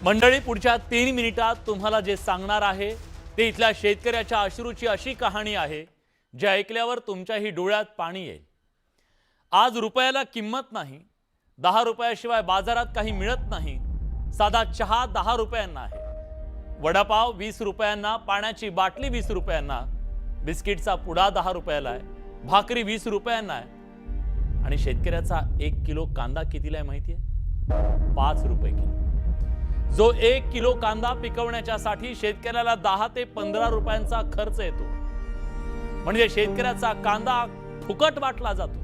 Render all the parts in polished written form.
मंडळी, पुढच्या 3 मिनिटात तुम्हाला जे सांगणार आहे ते इथल्या शेतकऱ्याच्या अश्रूची अशी कहाणी आहे जे ऐकल्यावर तुमच्याही डोळ्यात पाणी येईल। आज रुपयाला किंमत नाही, 10 रुपयाशिवाय बाजारात काही मिळत नाही। साधा चहा 10 रुपयांना आहे, वडापाव 20 रुपयांना, पाण्याची बाटली 20 रुपयांना, बिस्किटचा पुडा 10 रुपयाला आहे, भाकरी 20 रुपयांना आहे। आणि शेतकऱ्याचा 1 किलो कांदा कितीला आहे माहिती आहे? 5 रुपये किलो। जो 1 किलो कांदा पिकवण्यासाठी शेतकऱ्याला 10 ते 15 रुपयांचा खर्च येतो। म्हणजे शेतकऱ्याचा कांदा फुकट वाटला जातो।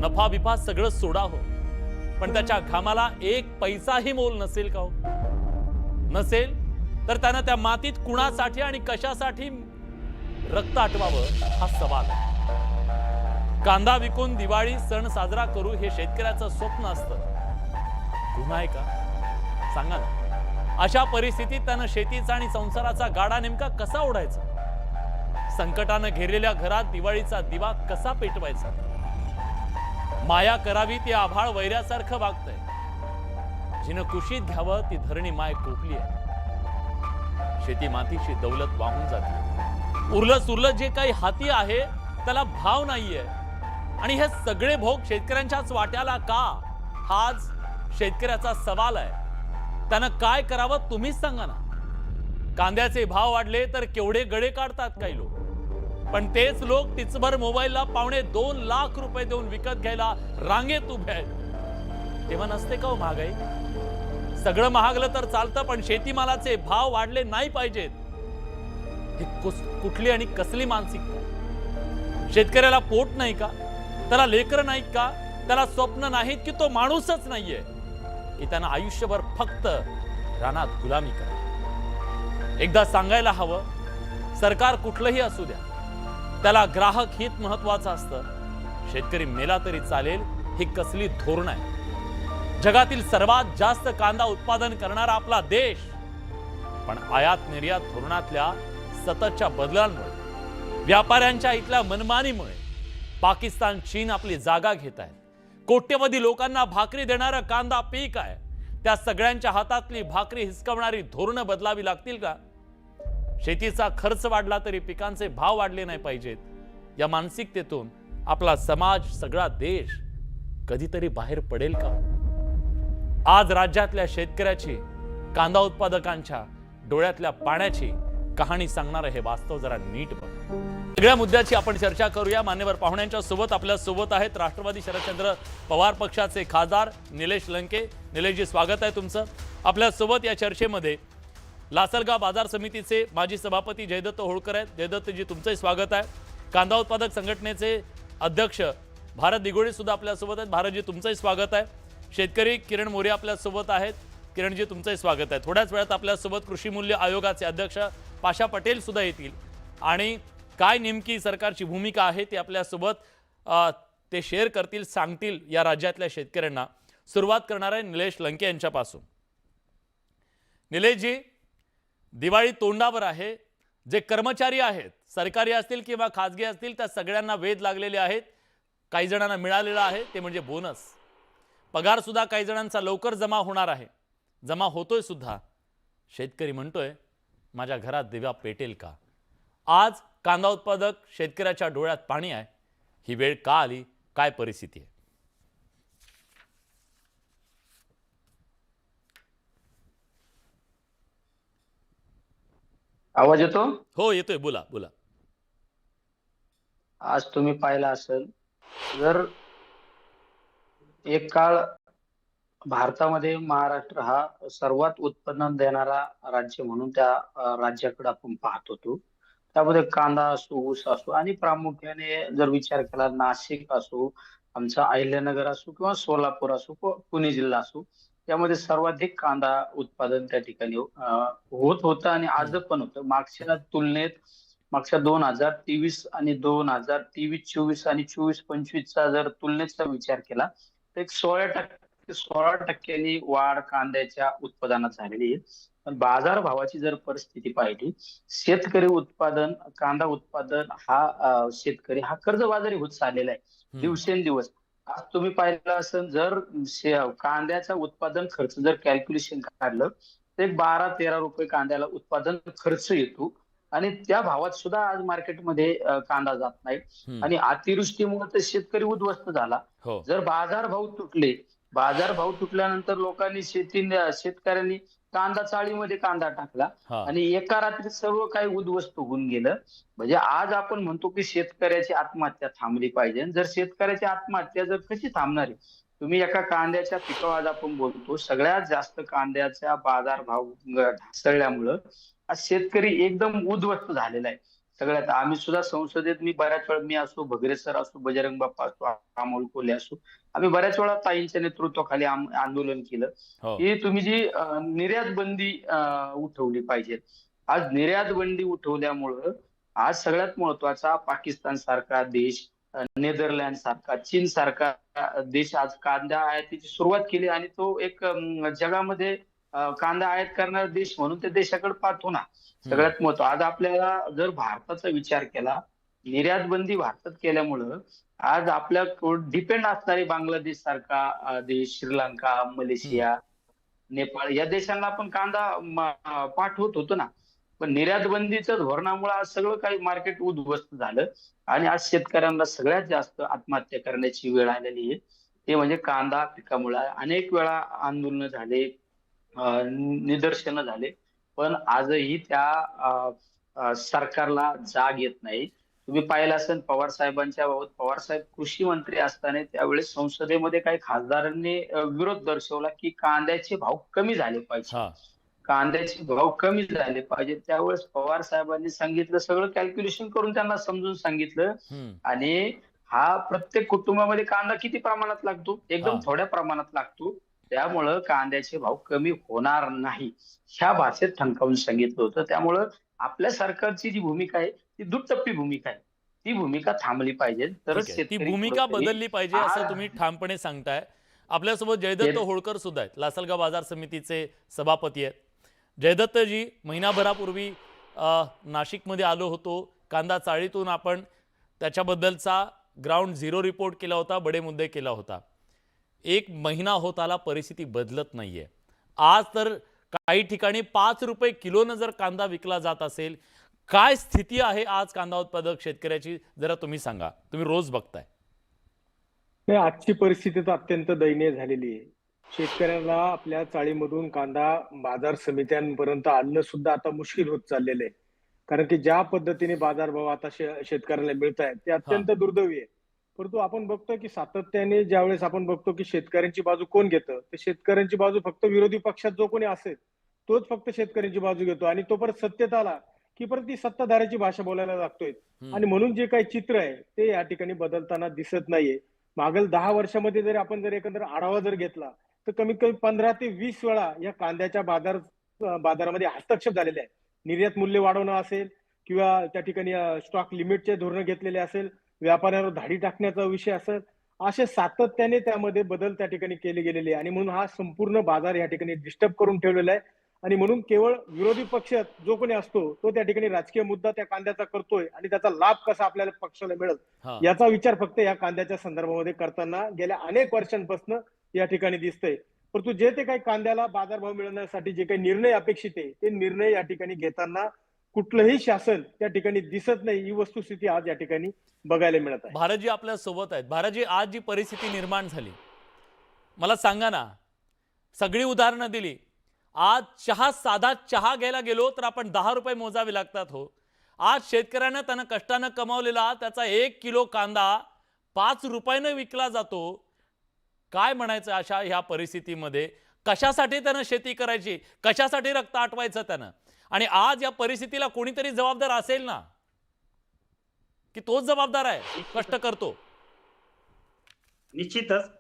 नफा बिफा सगळं सोडा हो, पण त्याच्या घामाला 1 पैसाही मोल नसेल का हो? नसेल तर त्यानं त्या मातीत कुणासाठी आणि कशासाठी रक्त आटवावं हा सवाल आहे। कांदा विकून दिवाळी सण साजरा करू हे शेतकऱ्याचं स्वप्न असतं। गुन्हा आहे का? सांगा ना। अशा परिस्थितीत त्यानं शेतीचा आणि संसाराचा गाडा नेमका कसा ओढायचा? संकटानं घेरलेल्या घरात दिवाळीचा दिवा कसा पेटवायचा? माया करावी ती आभाळ वैऱ्यासारखं वागतंय। जिनं कुशीत घ्यावं ती धरणी माय कोपली आहे। शेती मातीची दौलत वाहून जाते। उरलं सुरलं जे काही हाती आहे त्याला भाव नाहीये। आणि हे सगळे भोग शेतकऱ्यांच्याच वाट्याला का? हाच शेतकऱ्याचा सवाल आहे। त्यानं काय करावं तुम्हीच सांगा ना। कांद्याचे भाव वाढले तर केवढे गळे काढतात काही लोक, पण तेच लोक टिचभर मोबाईलला 2.25 लाख रुपये देऊन विकत घ्यायला रांगेत उभे आहेत। तेव्हा नसते का हो महागाई? सगळं महागलं तर चालतं, पण शेतीमालाचे भाव वाढले नाही पाहिजेत। हे कुठली आणि कसली मानसिकता? शेतकऱ्याला पोट नाही का? त्याला लेकरं नाहीत का? त्याला स्वप्न नाहीत की तो माणूसच नाहीये की त्यांना आयुष्यभर फक्त रानात गुलामी करा? एकदा सांगायला हवं, सरकार कुठलंही असू द्या, त्याला ग्राहक हित महत्वाचं असतं। शेतकरी मेला तरी चालेल ही कसली धोरण आहे? जगातील सर्वात जास्त कांदा उत्पादन करणारा आपला देश, पण आयात निर्यात धोरणातल्या सततच्या बदलांमुळे, व्यापाऱ्यांच्या इथल्या मनमानीमुळे पाकिस्तान, चीन आपली जागा घेत आहेत। कोट्यवधी लोकांना भाकरी देणारं कांदा पीक आहे, त्या सगळ्यांच्या हातातली भाकरी हिसकवणारी धोरणं बदलावी लागतील का? शेतीचा खर्च वाढला तरी पिकांचे भाव वाढले नाही पाहिजेत, या मानसिकतेतून आपला समाज, सगळा देश कधीतरी बाहेर पडेल का? आज राज्यातल्या शेतकऱ्याची, कांदा उत्पादकांच्या डोळ्यातल्या पाण्याची कहाणी सांगणारं हे वास्तव जरा नीट बघा। सगळ्या मुद्द्याची आपण चर्चा करूया। मान्यवर पाहुण्यांच्या सोबत आपल्या सोबत आहेत राष्ट्रवादी शरदचंद्र पवार पक्षाचे खासदार निलेश लंके। निलेशजी, स्वागत आहे तुमचं आपल्या सोबत या चर्चेमध्ये। लासलगाव बाजार समितीचे माजी सभापती जयदत्त होळकर आहेत। जयदत्तजी, तुमचंही स्वागत आहे। कांदा उत्पादक संघटनेचे अध्यक्ष भारत दिगोळे सुद्धा आपल्या सोबत आहेत। भारतजी, तुमचंही स्वागत आहे। शेतकरी किरण मोरे आपल्या सोबत आहेत। किरणजी, तुमचंही स्वागत आहे। थोड्याच वेळात आपल्या सोबत कृषी मूल्य आयोगाचे अध्यक्ष पाशा पटेल सुद्धा येतील आणि काय नेमकी सरकारची भूमिका आहे ते आपल्या सोबत ते शेअर करतील, सांगतील या राज्यातल्या शेतकऱ्यांना। सुरुवात करणार आहे निलेश लंके यांच्यापासून। निलेशजी, दिवाळी तोंडावर आहे। जे कर्मचारी आहेत, सरकारी असतील किंवा खासगी असतील, त्या सगळ्यांना वेध लागलेले आहेत। काही जणांना मिळालेला आहे ते म्हणजे बोनस। पगार सुद्धा काही जणांचा लवकर जमा होणार आहे, जमा होतोय सुद्धा। शेतकरी म्हणतोय माझ्या घरात दिवा पेटेल का? आज कांदा उत्पादक शेतकऱ्याच्या डोळ्यात पाणी आहे। ही वेळ का आली? काय परिस्थिती आहे? आवाज येतो? हो, येतोय, बोला बोला। आज तुम्ही पाहिला असेल, जर एक काळ भारतामध्ये महाराष्ट्र हा सर्वात उत्पन्न देणारा राज्य म्हणून त्या राज्याकडे आपण पाहत होतो। त्यामध्ये कांदा असो, ऊस असो आणि प्रामुख्याने जर विचार केला नाशिक असो, आमचा अहिल्यानगर असो किंवा सोलापूर असो, पुणे जिल्हा असो, यामध्ये सर्वाधिक कांदा उत्पादन त्या ठिकाणी होत होतं आणि आज पण होतं। मागच्या 2023 आणि 2023-24 आणि 24-25चा जर तुलनेचा विचार केला तर एक 16% वाढ कांद्याच्या उत्पादनात झालेली आहे। पण बाजारभावाची जर परिस्थिती पाहिली, कांदा उत्पादन हा शेतकरी हा कर्जबाजारी होत चाललेला आहे दिवसेंदिवस। आज तुम्ही पाहिलं असेल, जर कांद्याचा उत्पादन खर्च जर कॅल्क्युलेशन काढलं तर एक 12-13 रुपये कांद्याला उत्पादन खर्च येतो. आणि त्या भावात सुद्धा आज मार्केटमध्ये कांदा जात नाही. हम्म. आणि अतिवृष्टीमुळे तर शेतकरी उद्ध्वस्त झाला. हो. जर बाजारभाव तुटल्यानंतर लोकांनी शेतकऱ्यांनी कांदा चाळीमध्ये कांदा टाकला हा. आणि एका रात्रीत सर्व काही उद्ध्वस्त होऊन गेलं. म्हणजे आज आपण म्हणतो की शेतकऱ्याची आत्महत्या थांबली पाहिजे. आणि जर शेतकऱ्याची आत्महत्या जर कशी थांबणार आहे? तुम्ही एका कांद्याच्या पिकावर आज आपण बोलतो, सगळ्यात जास्त कांद्याचा बाजारभाव ढासळल्यामुळं आज शेतकरी एकदम उद्ध्वस्त झालेला आहे. सगळ्यात आम्ही सुद्धा संसदेत, मी बऱ्याच वेळा, मी असो, भगरे सर असो, बजरंग बाप्पा असो, अमोल कोल्हे असो, आम्ही बऱ्याच वेळा ताईंच्या नेतृत्वाखाली आंदोलन केलं हो. की तुम्ही जी निर्यात बंदी उठवली पाहिजे. आज निर्यात बंदी उठवल्यामुळं आज सगळ्यात महत्वाचा पाकिस्तान सारखा देश, नेदरलँड सारखा, चीन सारखा देश आज कांदा आयातीची सुरुवात केली. आणि तो एक जगामध्ये कांदा आयात करणारा देश म्हणून त्या देशाकडे पाहतो ना. हम्म. सगळ्यात महत्व आज आपल्याला जर भारताचा विचार केला, निर्यात बंदी भारतात केल्यामुळं आज आपल्या डिपेंड असणारे बांगलादेश सारखा देश, श्रीलंका, मलेशिया, नेपाळ या देशांना आपण कांदा पाठवत होतो ना. पण निर्यात बंदीच्या धोरणामुळे आज सगळं काही मार्केट उद्ध्वस्त झालं. आणि आज शेतकऱ्यांना सगळ्यात जास्त आत्महत्या करण्याची वेळ आलेली आहे. ते म्हणजे कांदा पिकामुळे. अनेक वेळा आंदोलनं झाले, निदर्शनं झाले, पण आजही त्या सरकारला जाग येत नाही. तुम्ही पाहिलं असेल पवार साहेबांच्या बाबत, पवार साहेब कृषी मंत्री असताना त्यावेळेस संसदेमध्ये काही खासदारांनी विरोध दर्शवला की कांद्याचे भाव कमी झाले पाहिजे. हा. कांद्याचे भाव कमी झाले पाहिजे. त्यावेळेस पवार साहेबांनी सांगितलं, सगळं कॅल्क्युलेशन करून त्यांना समजून सांगितलं. हम्म. आणि हा प्रत्येक कुटुंबामध्ये कांदा किती प्रमाणात लागतो? एकदम हा. थोड्या प्रमाणात लागतो. त्यामुळं कांद्याचे भाव कमी होणार नाही, ह्या भाषेत ठणकावून सांगितलं होतं. त्यामुळं आपल्या सरकारची जी भूमिका आहे ती दुटप्पी भूमिका आहे. ती भूमिका थांबली पाहिजे, तरच ठीक आहे, ती शेतकरी भूमिका कुठंतरी बदलली पाहिजे असं तुम्ही आज ठामपणे सांगताय. आपल्यासोबत जयदत्त होळकर सुद्धा आहेत, लासलगाव बाजार समितीचे सभापती आहेत. जयदत्तजी, महिनाभरापूर्वी नाशिकमध्ये आलो होतो. कांदा चाळीतून आपण त्याच्याबद्दलचा ग्राउंड झिरो रिपोर्ट केला होता, बडे मुद्दे केला होता. एक महिना होत आला, परिस्थिती बदलत नाहीये. आज तर काही ठिकाणी 5 रुपये किलोनं जर कांदा विकला जात असेल, काय स्थिती आहे आज कांदा उत्पादक शेतकऱ्याची, जरा तुम्ही सांगा. तुम्ही रोज बघताय. नाही, आजची परिस्थिती तर अत्यंत दयनीय झालेली आहे. शेतकऱ्याला आपल्या चाळीमधून कांदा बाजार समित्यांपर्यंत आणणं सुद्धा आता मुश्किल होत चाललेलं आहे. कारण की ज्या पद्धतीने बाजारभाव आता शेतकऱ्याला मिळत आहेत ते हा. अत्यंत दुर्दैवी आहे. परंतु आपण बघतो की सातत्याने ज्यावेळेस आपण बघतो की शेतकऱ्यांची बाजू कोण घेतं, तर शेतकऱ्यांची बाजू फक्त विरोधी पक्षात जो कोणी असेल तोच फक्त शेतकऱ्यांची बाजू घेतो. आणि तो परत सत्तेत आला की परत ती सत्ताधाऱ्याची भाषा बोलायला लागतोय. आणि म्हणून जे काही चित्र आहे ते या ठिकाणी बदलताना दिसत नाहीये. मागील 10 वर्षामध्ये जर एकंदर आढावा जर घेतला तर कमीत कमी 15 ते 20 वेळा या कांद्याच्या बाजारामध्ये हस्तक्षेप झालेले आहे. निर्यात मूल्य वाढवणं असेल किंवा त्या ठिकाणी स्टॉक लिमिटचे धोरण घेतलेले असेल, व्यापाऱ्यांवर धाडी टाकण्याचा विषय असेल, असे सातत्याने त्यामध्ये बदल त्या ठिकाणी केले गेलेले आहे. आणि म्हणून हा संपूर्ण बाजार या ठिकाणी डिस्टर्ब करून ठेवलेला आहे. आणि म्हणून केवळ विरोधी पक्ष जो कोणी असतो तो त्या ठिकाणी राजकीय मुद्दा त्या कांद्याचा करतोय आणि त्याचा लाभ कसा आपल्याला पक्षाला मिळेल हा. याचा विचार फक्त या कांद्याच्या संदर्भामध्ये करताना गेल्या अनेक वर्षांपासून या ठिकाणी दिसतंय. परंतु जे ते काही कांद्याला बाजारभाव मिळवण्यासाठी जे काही निर्णय अपेक्षित आहे ते निर्णय या ठिकाणी घेताना कुठलंही शासन त्या ठिकाणी दिसत नाही. ही वस्तुस्थिती आज या ठिकाणी बघायला मिळत आहे. भारतजी आपल्या सोबत आहेत. भारतजी, आज जी परिस्थिती निर्माण झाली, मला सांगा ना. सगळी उदाहरणं दिली. आज साधा चहा घ्यायला गेलो तर आपण 10 रुपये मोजावे लागतात. हो, आज शेतकऱ्यानं त्यानं कष्टानं कमावलेला त्याचा 1 किलो कांदा 5 रुपयानं विकला जातो. काय म्हणायचं अशा ह्या परिस्थितीमध्ये? कशासाठी त्यानं शेती करायची, कशासाठी रक्त आटवायचं त्यानं? आणि आज या परिस्थितीला कोणीतरी जबाबदार असेल ना, की तोच जबाबदार आहे, कष्ट करतो. निश्चितच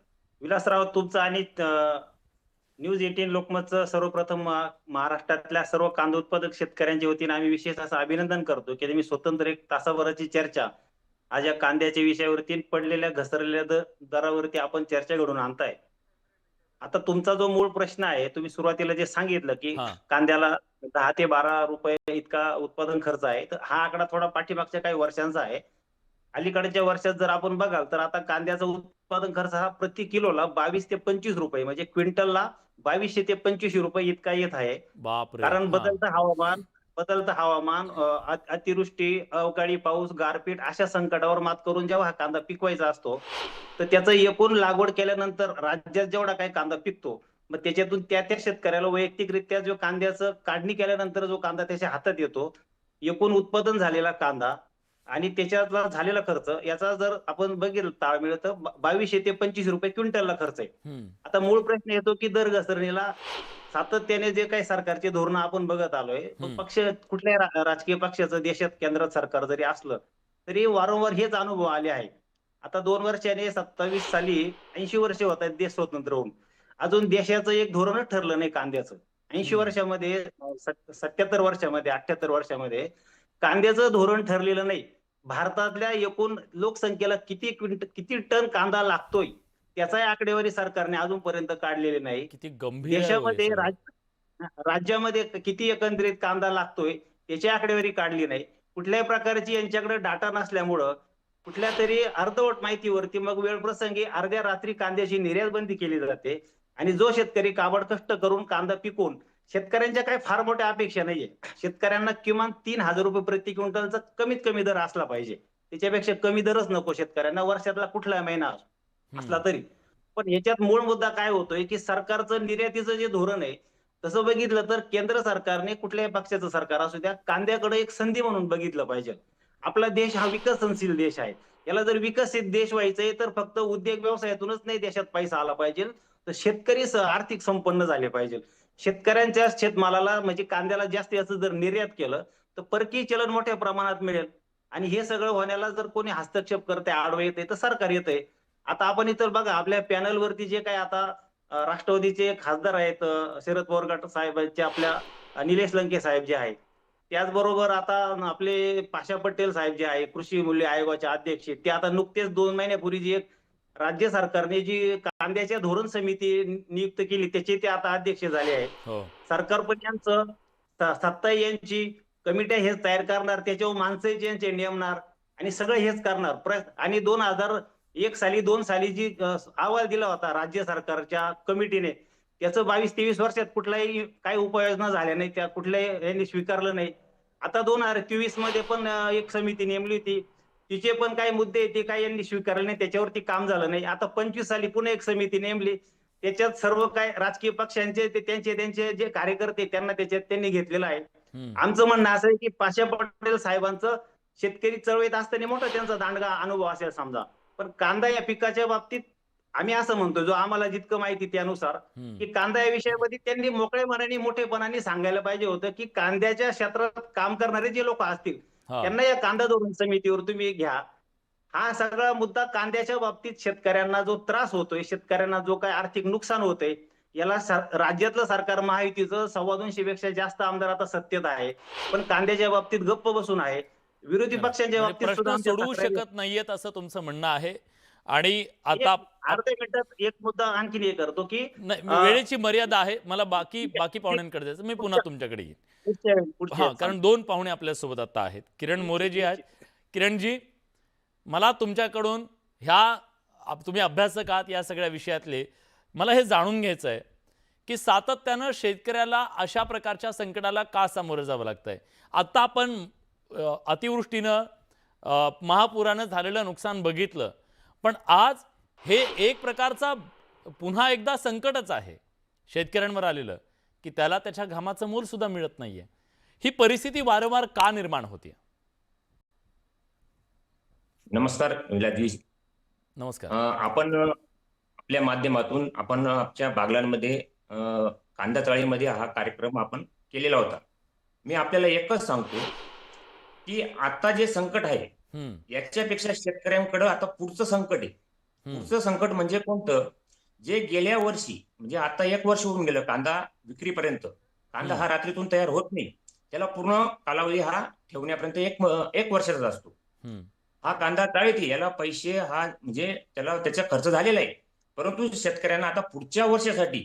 विलासराव, तुमचं आणि न्यूज 18 लोकमतचं सर्वप्रथम महाराष्ट्रातल्या सर्व कांदा उत्पादक शेतकऱ्यांच्या वतीने आम्ही विशेष असं अभिनंदन करतो की तुम्ही स्वतंत्र 1 तासाभराची चर्चा आज या कांद्याच्या विषयावरती पडलेल्या घसरलेल्या दरावरती आपण चर्चा घडून आणताय. आता तुमचा जो मूळ प्रश्न आहे, तुम्ही सुरुवातीला जे सांगितलं की हा. कांद्याला 10 ते 12 रुपये इतका उत्पादन खर्च आहे, तर हा आकडा थोडा पाठीमागच्या काही वर्षांचा आहे. अलीकडच्या वर्षात जर आपण बघाल तर आता कांद्याचं उत्पादन खर्च हा प्रति किलोला 22 ते 25 रुपये म्हणजे क्विंटलला 2200 ते 2500 रुपये इतका येत आहे. बापरे! कारण हां. बदलतं हवामान, अतिवृष्टी, अवकाळी पाऊस, गारपीट अशा संकटावर मात करून जेव्हा हा कांदा पिकवायचा असतो, तर त्याचं एकूण लागवड केल्यानंतर राज्यात जेवढा काही कांदा पिकतो, मग त्याच्यातून त्या शेतकऱ्याला वैयक्तिकरित्या जो कांद्याचं काढणी केल्यानंतर जो कांदा त्याच्या हातात येतो, एकूण उत्पादन झालेला कांदा आणि त्याच्यातला झालेला खर्च याचा जर आपण बघितलं ताळमेळ तर 2200 ते 25 रुपये क्विंटलला खर्च आहे. हं. आता मूळ प्रश्न येतो की दर घसरणीला सातत्याने जे काही सरकारचे धोरणं आपण बघत आलोय, मग पक्ष कुठल्याही राजकीय पक्षाचं देशात केंद्रात सरकार जरी असलं, तरी वारंवार हेच अनुभव आले आहेत. आता 2 वर्षाने 27 साली 80 वर्ष होत आहेत देश स्वतंत्र होऊन. अजून देशाचं एक धोरणच ठरलं नाही कांद्याचं. 80 वर्षामध्ये 77 वर्षामध्ये 78 वर्षामध्ये कांद्याचं धोरण ठरलेलं नाही. भारतातल्या एकूण लोकसंख्येला किती टन कांदा लागतोय, त्याचाही आकडेवारी सरकारने अजूनपर्यंत काढलेली नाही. किती गंभीर आहे हो हे देशामध्ये सगळं. राज्यामध्ये किती एकंदरीत कांदा लागतोय त्याची आकडेवारी काढली नाही. कुठल्याही प्रकारची यांच्याकडे डाटा नसल्यामुळं कुठल्या तरी अर्धवट माहितीवरती मग वेळप्रसंगी अर्ध्या रात्री कांद्याची निर्यात बंदी केली जाते आणि जो शेतकरी काबड कष्ट करून कांदा पिकवून शेतकऱ्यांच्या काही फार मोठ्या अपेक्षा नाहीये. शेतकऱ्यांना किमान 3000 रुपये प्रति क्विंटलचा कमीत कमी दर असला पाहिजे. त्याच्यापेक्षा कमी दरच नको शेतकऱ्यांना, वर्षातला कुठला महिना असला तरी. पण याच्यात मूळ मुद्दा काय होतोय की सरकारचं निर्यातीचं जे धोरण आहे, तसं बघितलं तर केंद्र सरकारने कुठल्याही पक्षाचं सरकार असू द्या, कांद्याकडे एक संधी म्हणून बघितलं पाहिजे. आपला देश हा विकसनशील देश आहे. याला जर विकसित देश व्हायचंय तर फक्त उद्योग व्यवसायातूनच नाही देशात पैसा आला पाहिजे, तर शेतकरी आर्थिक संपन्न झाले पाहिजे. शेतकऱ्यांच्या शेतमालाला म्हणजे कांद्याला जास्त याचं जर निर्यात केलं तर परकीय चलन मोठ्या प्रमाणात मिळेल आणि हे सगळं होण्याला जर कोणी हस्तक्षेप करते, आडवं येते, तर सरकार येतंय. आता आपण इतर बघा आपल्या पॅनलवरती जे काही आता राष्ट्रवादीचे खासदार आहेत, शरद पवार गट साहेबांचे आपल्या निलेश लंके साहेब जे आहेत, त्याचबरोबर आता आपले पाशा पटेल साहेब जे आहे कृषी मूल्य आयोगाचे अध्यक्ष, ते आता नुकतेच 2 महिन्यापूर्वी जी एक राज्य सरकारने जी कांद्याच्या धोरण समिती नियुक्त केली त्याचे ते आता अध्यक्ष झाले आहेत. हो. सरकार पण यांचं सत्ता यांची कमिट्या हेच तयार करणार, त्याच्यावर माणसं यांचे नेमणार आणि सगळं हेच करणार. आणि 2001 साली 2 साली जी अहवाल दिला होता राज्य सरकारच्या कमिटीने, त्याचं 22-23 वर्षात कुठलाही काही उपाययोजना झाल्या नाही, त्या कुठल्याही यांनी स्वीकारलं नाही. आता 2024 मध्ये पण एक समिती नेमली होती, तिचे पण काही मुद्दे ते काही यांनी स्वीकारले नाही, त्याच्यावरती काम झालं नाही. आता 25 साली पुन्हा एक समिती नेमली, त्याच्यात सर्व काय राजकीय पक्षांचे त्यांचे जे कार्यकर्ते त्यांना त्याच्यात त्यांनी घेतलेलं आहे. आमचं म्हणणं असं आहे की पाशा पटेल साहेबांचं शेतकरी चळवळीत असताना मोठा त्यांचा दांडगा अनुभव असेल समजा, पण कांदा या पिकाच्या बाबतीत आम्ही असं म्हणतो, जो आम्हाला जितकं माहिती त्यानुसार, की कांदा या विषयामध्ये त्यांनी मोकळ्या मनाने मोठेपणाने सांगायला पाहिजे होतं की कांद्याच्या क्षेत्रात काम करणारे जे लोक असतील त्यांना या कांदा धोरण समितीवर तुम्ही घ्या. हा सगळा मुद्दा कांद्याच्या बाबतीत शेतकऱ्यांना जो त्रास होतोय, शेतकऱ्यांना जो काय आर्थिक नुकसान होतंय, याला राज्यातलं सरकार महायुतीचं 250 पेक्षा जास्त आमदार आता सत्तेत आहे, पण कांद्याच्या बाबतीत गप्प बसून आहे. विरोधी पक्षांच्या म्हणजे बाबतीत प्रश्न सुद्धा आमच्या सोडवू तक्रारी शकत नाहीयेत असं तुमचं म्हणणं आहे. आणि आता अर्ध्या मिनिटात एक मुद्दा आणखीन हे करतो की नाही, वेळेची मर्यादा आहे. मला बाकी पाहुण्यांकडे जायचं, मी पुन्हा तुमच्याकडे येईन. हा, कारण 2 पाहुणे आपल्यासोबत आता आहेत. किरण मोरे जी आहेत. किरणजी, मला तुमच्याकडून तुम्ही अभ्यासक आहात या सगळ्या विषयातले, मला हे जाणून घ्यायचं आहे की सातत्यानं शेतकऱ्याला अशा प्रकारच्या संकटाला का सामोरं जावं लागतंय. आता आपण अतिवृष्टीनं महापुरानं झालेलं नुकसान बघितलं, पण आज हे एक प्रकारचा पुन्हा एकदा संकटच आहे शेतकऱ्यांवर आलेलं, की त्याला त्याच्या घामाचं मोल सुद्धा मिळत नाहीये. ही परिस्थिती वारंवार का निर्माण होते? नमस्कार विलाजी. नमस्कार. आपण आपल्या माध्यमातून आपण आमच्या बागलांमध्ये कांदा चाळीमध्ये हा कार्यक्रम आपण केलेला होता. मी आपल्याला एकच सांगतो की आता जे संकट आहे याच्यापेक्षा शेतकऱ्यांकडे आता पुढचं संकट आहे. पुढचं संकट म्हणजे कोणतं? जे गेल्या वर्षी म्हणजे आता 1 वर्ष होऊन गेलं कांदा विक्रीपर्यंत. कांदा हा रात्रीतून तयार होत नाही, त्याला पूर्ण कालावधी हा ठेवण्यापर्यंत एक वर्षाचा असतो. हा कांदा चाळीत याला पैसे हा म्हणजे त्याला त्याचा खर्च झालेला आहे, परंतु शेतकऱ्यांना आता पुढच्या वर्षासाठी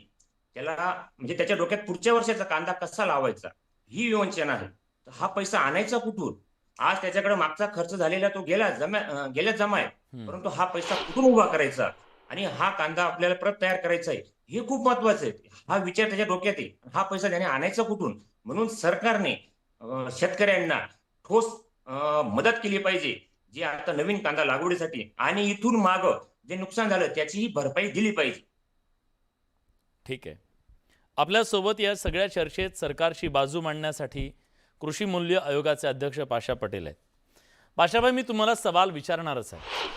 त्याला म्हणजे त्याच्या डोक्यात पुढच्या वर्षाचा कांदा कसा लावायचा ही योजना आहे. तर हा पैसा आणायचा कुठून? आज त्याच्याकडे मागचा खर्च झालेला तो गेला जमा आहे, परंतु हा पैसा कुठून उभा करायचा आणि हा कांदा आपल्याला परत तयार करायचा आहे, हे खूप महत्वाचं आहे. हा विचार त्याच्या डोक्यात आहे. हा पैसा त्याने आणायचा कुठून? म्हणून सरकारने शेतकऱ्यांना ठोस मदत केली पाहिजे, जी आता नवीन कांदा लागवडीसाठी, आणि इथून माग जे नुकसान झालं त्याचीही भरपाई दिली पाहिजे. ठीक आहे. आपल्यासोबत या सगळ्या चर्चेत सरकारची बाजू मांडण्यासाठी कृषी मूल्य आयोगाचे अध्यक्ष पाशा पटेल आहेत. पाशाभाई, मी तुम्हाला सवाल विचारणारच आहे,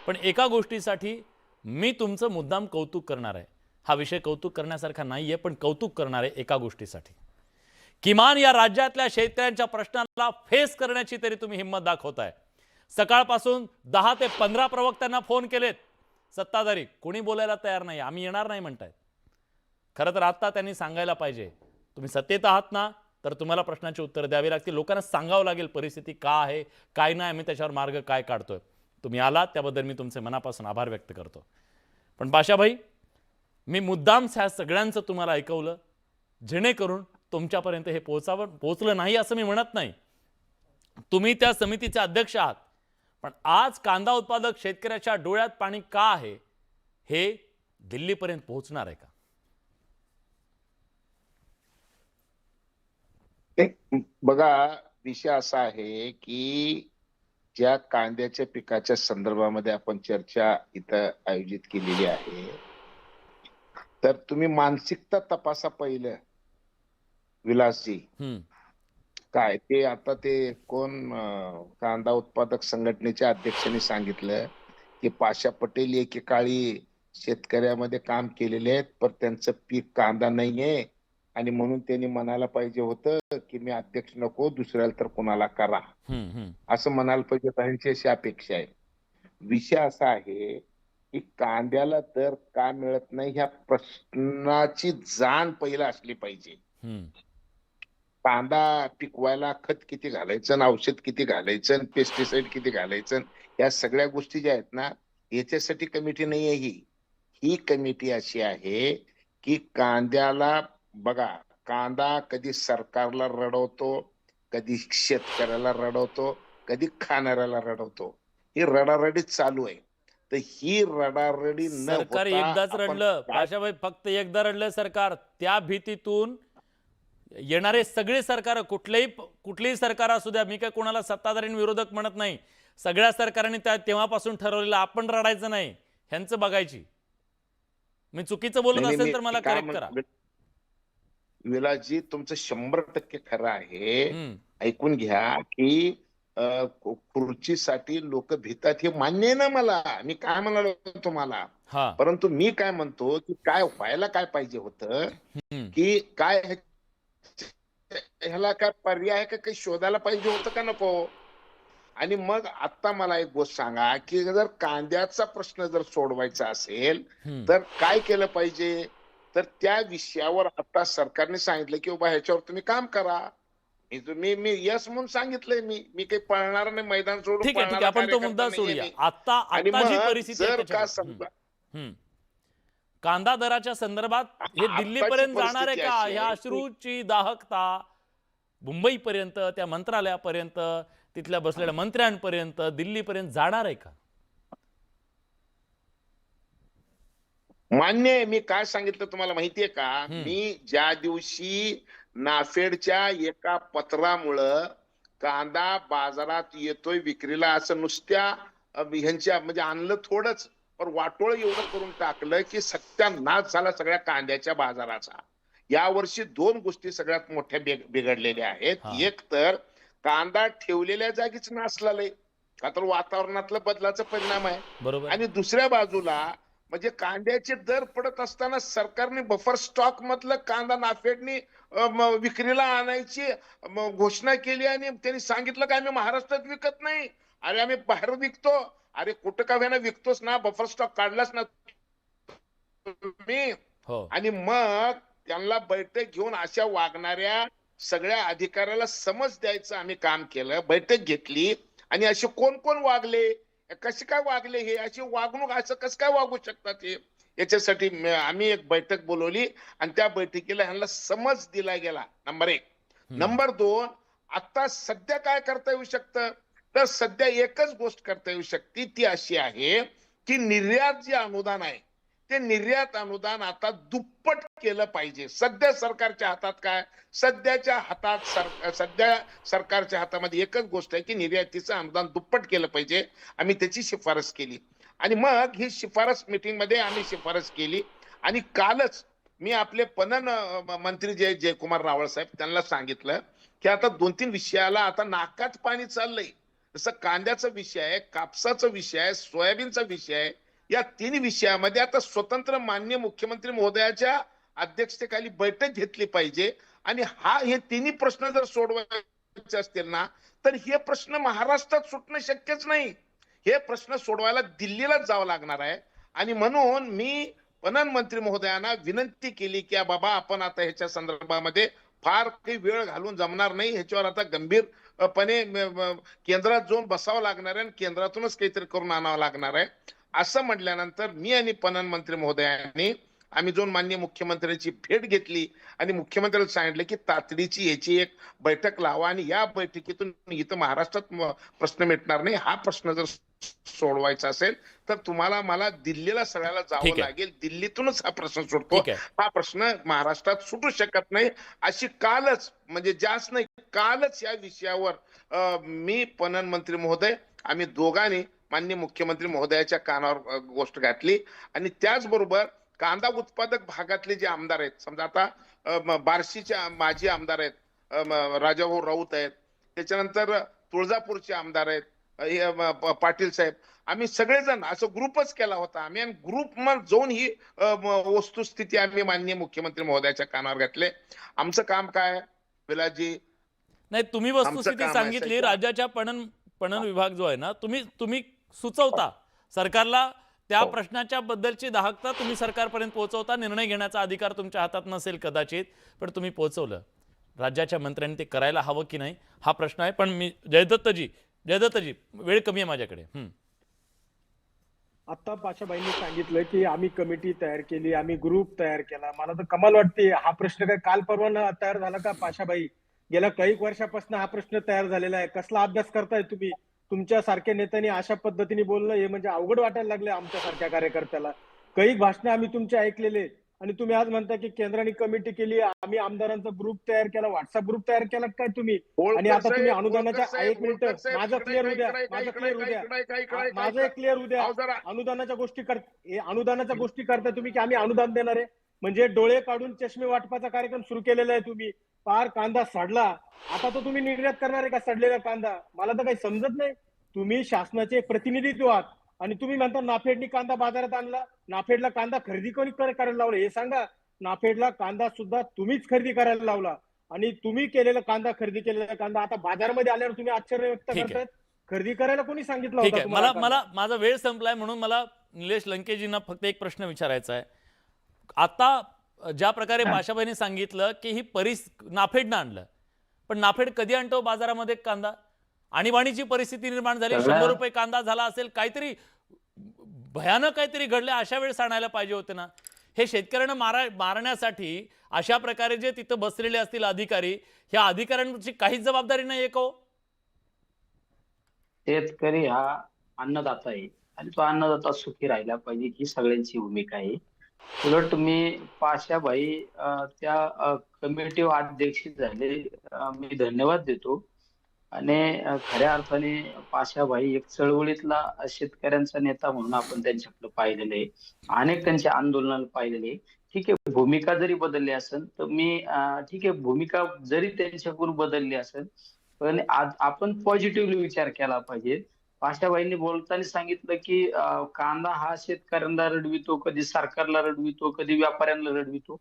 पण एका गोष्टीसाठी मी तुमचं मुद्दाम कौतुक करणार आहे. हा विषय कौतुक करण्यासारखा नाही आहे, पण कौतुक करणार आहे एका गोष्टीसाठी. किमान या राज्यातल्या शेतकऱ्यांच्या प्रश्नाला फेस करण्याची तरी तुम्ही हिंमत दाखवताय. सकाळपासून 10 ते 15 प्रवक्त्यांना फोन केलेत सत्ताधारी, कोणी बोलायला तयार नाही, आम्ही येणार नाही म्हणतायत. खरं तर आता त्यांनी सांगायला पाहिजे, तुम्ही सत्तेत आहात ना, तर तुम्हाला प्रश्नांची उत्तर द्यावी लागतील. लोकांना सांगावं लागेल परिस्थिती का आहे, काय नाही, आम्ही त्याच्यावर मार्ग काय काढतोय. तुम्ही आलात त्याबद्दल मी तुमचे मनापासून आभार व्यक्त करतो. पण पाशाभाई, मी मुद्दाम ह्या सगळ्यांचं तुम्हाला ऐकवलं जेणेकरून तुमच्यापर्यंत हे पोहोचलं नाही असं मी म्हणत नाही. तुम्ही त्या समितीचे अध्यक्ष आहात, पण आज कांदा उत्पादक शेतकऱ्याच्या डोळ्यात पाणी का आहे हे दिल्लीपर्यंत पोहोचणार आहे का? बघा, विषय असा आहे की ज्या कांद्याच्या पिकाच्या संदर्भामध्ये आपण चर्चा इथं आयोजित केलेली आहे, तर तुम्ही मानसिकता तपासा पहिलं विलासजी. काय ते आता ते कोण कांदा उत्पादक संघटनेच्या अध्यक्षांनी सांगितलं की पाशा पटेल एकेकाळी शेतकऱ्यामध्ये काम केलेले आहेत, पण त्यांचं पीक कांदा नाहीये, आणि म्हणून त्यांनी म्हणायला पाहिजे होतं की मी अध्यक्ष नको, दुसऱ्याला तर कोणाला करा, असं म्हणायला पाहिजे. त्यांची अशी अपेक्षा आहे. विषय असा आहे की कांद्याला दर का मिळत नाही ह्या प्रश्नाची जाण पहिला असली पाहिजे. कांदा पिकवायला खत किती घालायचं, औषध किती घालायचं, पेस्टिसाइड किती घालायचं, या सगळ्या गोष्टी ज्या आहेत ना, याच्यासाठी कमिटी नाही आहे. ही कमिटी अशी आहे की कांद्याला, बघा, कांदा कधी सरकारला रडवतो, कधी शेतकऱ्याला रडवतो, कधी खाणाऱ्याला रडवतो. ही रडारडी चालू आहे. तर ही रडारडी न सरकार होता एकदाच आपण रडलं पाशाभाई, फक्त एकदा रडलं सरकार. त्या भीतीतून येणारे सगळे सरकार, कुठलीही सरकार असू द्या, मी काय कोणाला सत्ताधारी विरोधक म्हणत नाही, सगळ्या सरकारांनी तेव्हापासून ठरवलेलं आपण रडायचं नाही, ह्यांचं बघायची. मी चुकीचं बोलत असेल तर मला करेक्ट करा. विलासजी, तुमचं 100% खरं आहे. ऐकून घ्या की खुर्चीसाठी लोक भितात, हे मान्य आहे ना मला. मी काय म्हणालो तुम्हाला, परंतु मी काय म्हणतो की काय व्हायला काय पाहिजे होतं की काय ह्याला काय पर्याय का काही शोधायला पाहिजे होतं का नको. आणि मग आता मला एक गोष्ट सांगा की जर कांद्याचा प्रश्न जर सोडवायचा असेल तर काय केलं पाहिजे. तर त्या विषयावर आता सरकारने सांगितलं की बाबा ह्याच्यावर तुम्ही काम करा. मी यस म्हणून सांगितलंय. मी काही पळणार नाही, मैदान सोडून. ठीक आहे, आपण तो मुद्दा सोडूया. आता जी परिस्थिती जर का समजा कांदा दराच्या संदर्भात हे दिल्लीपर्यंत जाणार आहे का, ह्या अश्रूची दाहकता मुंबईपर्यंत, त्या मंत्रालयापर्यंत, तिथल्या बसलेल्या मंत्र्यांपर्यंत, दिल्लीपर्यंत जाणार आहे का? मान्य आहे. मी काय सांगितलं तुम्हाला माहितीये का, मी ज्या दिवशी नाफेडच्या एका पत्रामुळं कांदा बाजारात येतोय विक्रीला, असं नुसत्या ह्यांच्या म्हणजे आणलं थोडंच, पण वाटोळ एवढं करून टाकलं की सत्यानाश झाला सगळ्या कांद्याच्या बाजाराचा. यावर्षी 2 गोष्टी सगळ्यात मोठ्या बिघडलेल्या आहेत. एक तर कांदा ठेवलेल्या जागीच नासलाय, का तर वातावरणातलं बदलाचा परिणाम आहे. बरोबर. आणि दुसऱ्या बाजूला म्हणजे कांद्याचे दर पडत असताना सरकारने बफर स्टॉक मधलं कांदा नाफेडनी विक्रीला आणायची घोषणा केली, आणि त्यांनी सांगितलं की आम्ही महाराष्ट्रात विकत नाही, अरे आम्ही बाहेर विकतो. अरे कुठं का व्हायना विकतोच ना, बफर स्टॉक काढलाच ना तुम्ही. आणि मग त्यांना बैठक घेऊन अशा वागणाऱ्या सगळ्या अधिकाऱ्याला समज द्यायचं आम्ही काम केलं. बैठक घेतली आणि असे कोण कोण वागले, कसे काय वागले, हे अशी वागणूक असं कसं काय वागू शकतात हे, याच्यासाठी आम्ही एक बैठक बोलवली आणि त्या बैठकीला ह्यांना समज दिला गेला. नंबर 1. नंबर 2, आता सध्या काय करता येऊ शकतं, तर सध्या एकच गोष्ट करता येऊ शकते, ती अशी आहे की निर्यात जे अनुदान आहे ते निर्यात अनुदान आता दुप्पट केलं पाहिजे. सध्या सरकारच्या हातात काय? सध्या सरकारच्या हातामध्ये एकच गोष्ट आहे की निर्यातीचं अनुदान दुप्पट केलं पाहिजे. आम्ही त्याची शिफारस केली आणि मग ही शिफारस मीटिंगमध्ये आम्ही शिफारस केली आणि कालच मी आपले पणन मंत्री जयकुमार रावळ साहेब त्यांना सांगितलं की आता 2-3 विषयाला आता नाकात पाणी चाललंय. जसं कांद्याचा विषय आहे, कापसाचा विषय आहे, सोयाबीनचा विषय आहे. या 3 विषयामध्ये आता स्वतंत्र माननीय मुख्यमंत्री महोदयाच्या अध्यक्षतेखाली बैठक घेतली पाहिजे आणि हे तिन्ही प्रश्न जर सोडवायचे असतील ना तर हे प्रश्न महाराष्ट्रात सुटणं शक्यच नाही. हे प्रश्न सोडवायला दिल्लीलाच जावं लागणार आहे आणि म्हणून मी पणन मंत्री महोदयांना विनंती केली की बाबा आपण आता ह्याच्या संदर्भामध्ये फार काही वेळ घालून जमणार नाही. ह्याच्यावर आता गंभीरपणे केंद्रात जाऊन बसावं लागणार आहे आणि केंद्रातूनच काहीतरी करून आणावं लागणार आहे. असं म्हटल्यानंतर मी आणि पणन मंत्री महोदयांनी आम्ही जाऊन माननीय मुख्यमंत्र्यांची भेट घेतली आणि मुख्यमंत्र्यांना सांगितलं की तातडीची याची एक बैठक लावा आणि या बैठकीतून इथं महाराष्ट्रात प्रश्न मिटणार नाही. हा प्रश्न जर सोडवायचा असेल तर तुम्हाला मला दिल्लीला सगळ्याला जावं लागेल. दिल्लीतूनच हा प्रश्न सुटतो. हा प्रश्न महाराष्ट्रात सुटू शकत नाही. अशी कालच म्हणजे जास्त नाही कालच या विषयावर मी पणन मंत्री महोदय आम्ही दोघांनी माननीय मुख्यमंत्री महोदयाच्या कानावर गोष्ट घातली आणि त्याचबरोबर कांदा उत्पादक भागातले जे आमदार आहेत समजा आता बार्शीचे माजी आमदार आहेत राजाभाऊ राऊत आहेत, त्याच्यानंतर तुळजापूरचे आमदार आहेत पाटील साहेब, आम्ही सगळेजण असं ग्रुपच केला होता आम्ही आणि ग्रुप मग जाऊन ही वस्तुस्थिती आम्ही माननीय मुख्यमंत्री महोदयाच्या कानावर घातले. आमचं काम काय विलासजी? नाही, तुम्ही वस्तुस्थिती सांगितली. राज्याच्या पणन विभाग जो आहे ना तुम्ही सुचवता सरकारला त्या प्रश्नाच्या बद्दलची दाहकता तुम्ही सरकारपर्यंत पोहोचवता. निर्णय घेण्याचा अधिकार तुमच्या हातात नसेल कदाचित, पण तुम्ही पोहोचवलं. राज्याच्या मंत्र्यांनी ते करायला हवं की नाही हा प्रश्न आहे. पण मी जयदत्तजी वेळ कमी आहे माझ्याकडे. आता पाशाबाईंनी सांगितलं की आम्ही कमिटी तयार केली, आम्ही ग्रुप तयार केला. मला तर कमाल वाटते. हा प्रश्न काय काल परवा तयार झाला का पाशाबाई? गेल्या काही वर्षापासून हा प्रश्न तयार झालेला आहे. कसला अभ्यास करताय तुम्ही? तुमच्या सारख्या नेत्यांनी अशा पद्धतीने बोलणं हे म्हणजे अवघड वाटायला लागले आमच्या सारख्या कार्यकर्त्याला. काही भाषणं आम्ही तुमचे ऐकलेले आणि तुम्ही आज म्हणता की केंद्राने कमिटी केली, आम्ही आमदारांचा ग्रुप तयार केला, व्हॉट्सअप ग्रुप तयार केला काय तुम्ही? आणि आता तुम्ही अनुदानाच्या एक मिनिट माझं क्लिअर उद्या अनुदानाच्या गोष्टी करताय तुम्ही की आम्ही अनुदान देणार आहे म्हणजे डोळे काढून चष्मे वाटपाचा कार्यक्रम सुरू केलेला आहे तुम्ही. पार कांदा सडला, आता तो तुम्ही निर्यात करणार आहे का सडलेला कांदा? मला तर काही समजत नाही. तुम्ही शासनाचे प्रतिनिधित्व आहात आणि तुम्ही म्हणता नाफेडनी कांदा बाजारात आणला. नाफेडला कांदा खरेदी कोणी करायला लावला हे सांगा. नाफेडला कांदा सुद्धा तुम्हीच खरेदी करायला लावला आणि तुम्ही खरेदी केलेला कांदा आता बाजारामध्ये आल्यावर तुम्ही आश्चर्य व्यक्त करतायत. खरेदी करायला कोणी सांगितलं होतं? मला माझा वेळ संपलाय म्हणून मला निलेश लंकेजींना फक्त एक प्रश्न विचारायचा आहे. आता ज्या प्रकारे पाशाबाईंनी सांगितलं की ही नाफेडनं आणलं, पण नाफेड कधी आणतो बाजारामध्ये कांदा? आणीबाणीची परिस्थिती निर्माण झाली, 100 रुपये कांदा झाला असेल, काहीतरी भयानक काहीतरी घडलं, अशा वेळेस आणायला पाहिजे होते ना. हे शेतकऱ्यांना मारण्यासाठी अशा प्रकारे जे तिथं बसलेले असतील अधिकारी, ह्या अधिकाऱ्यांची काहीच जबाबदारी नाही आहे का? शेतकरी हा अन्नदाता आहे आणि तो अन्नदाता सुखी राहिला पाहिजे ही सगळ्यांची भूमिका आहे. उलट मी पाशाबाई त्या कमिटी अध्यक्ष झाले, मी धन्यवाद देतो. आणि खऱ्या अर्थाने पाशाबाई एक चळवळीतला शेतकऱ्यांचा नेता म्हणून आपण त्यांच्याकडे पाहिलेलं आहे. अनेक त्यांच्या आंदोलनाला पाहिलेले. ठीक आहे, भूमिका जरी बदलली असेल तर ठीक आहे, भूमिका जरी त्यांच्याकडून बदलली असेल पण आज आपण पॉझिटिव्हली विचार केला पाहिजे. पाशाबाईंनी बोलताना सांगितलं की कांदा हा शेतकऱ्यांना रडवितो, कधी सरकारला रडवितो, कधी व्यापाऱ्यांना रडवितो.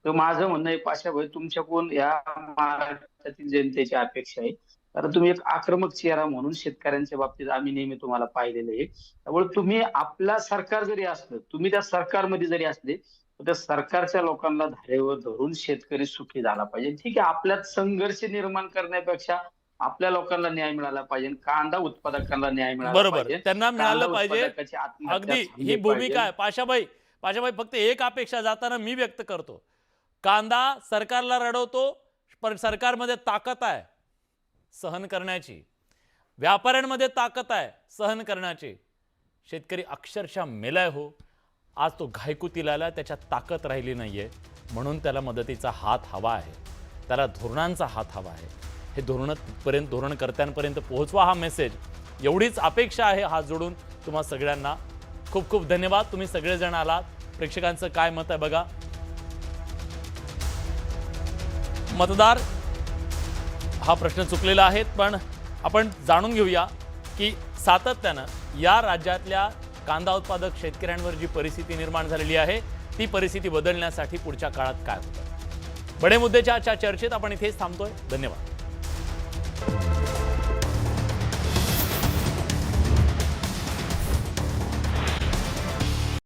तर माझं म्हणणं आहे पाशाबाई, तुमच्याकडून या महाराष्ट्रातील जनतेची अपेक्षा आहे, कारण तुम्ही एक आक्रमक चेहरा म्हणून शेतकऱ्यांच्या बाबतीत आम्ही नेहमी तुम्हाला पाहिलेलं आहे. त्यामुळे तुम्ही आपला सरकार जरी असलं, तुम्ही त्या सरकारमध्ये जरी असले तर त्या सरकारच्या लोकांना धारेवर धरून शेतकरी सुखी झाला पाहिजे. ठीक आहे, आपल्यात संघर्ष निर्माण करण्यापेक्षा आपल्या लोकांना न्याय मिळाला पाहिजे, कांदा उत्पादकांना न्याय मिळाला पाहिजे, त्यांना मिळालं पाहिजे. अगदी ही भूमिका आहे. पाशाबाई फक्त एक अपेक्षा जाताना मी व्यक्त करतो, कांदा सरकारला रडवतो पण सरकारमध्ये ताकद आहे सहन करण्याची, व्यापाऱ्यांमध्ये ताकद आहे सहन करण्याची. शेतकरी अक्षरशः मेलाय हो. आज तो घायकुतीला आला, त्याच्यात ताकद राहिली नाहीये, म्हणून त्याला मदतीचा हात हवा आहे, त्याला धोरणांचा हात हवा आहे. हे धोरणकर्त्यांपर्यंत पोहोचवा हा मेसेज, एवढीच अपेक्षा आहे. हात जोडून तुम्हा सगळ्यांना खूप खूप धन्यवाद. तुम्ही सगळेजण आलात. प्रेक्षकांचं काय मत आहे बघा. मतदार हा प्रश्न चुकलेला आहे, पण आपण जाणून घेऊया की सातत्यानं या राज्यातल्या कांदा उत्पादक शेतकऱ्यांवर जी परिस्थिती निर्माण झालेली आहे, ती परिस्थिती बदलण्यासाठी पुढच्या काळात काय होतं. बडे मुद्द्याच्या आजच्या चर्चेत आपण इथेच थांबतोय. धन्यवाद.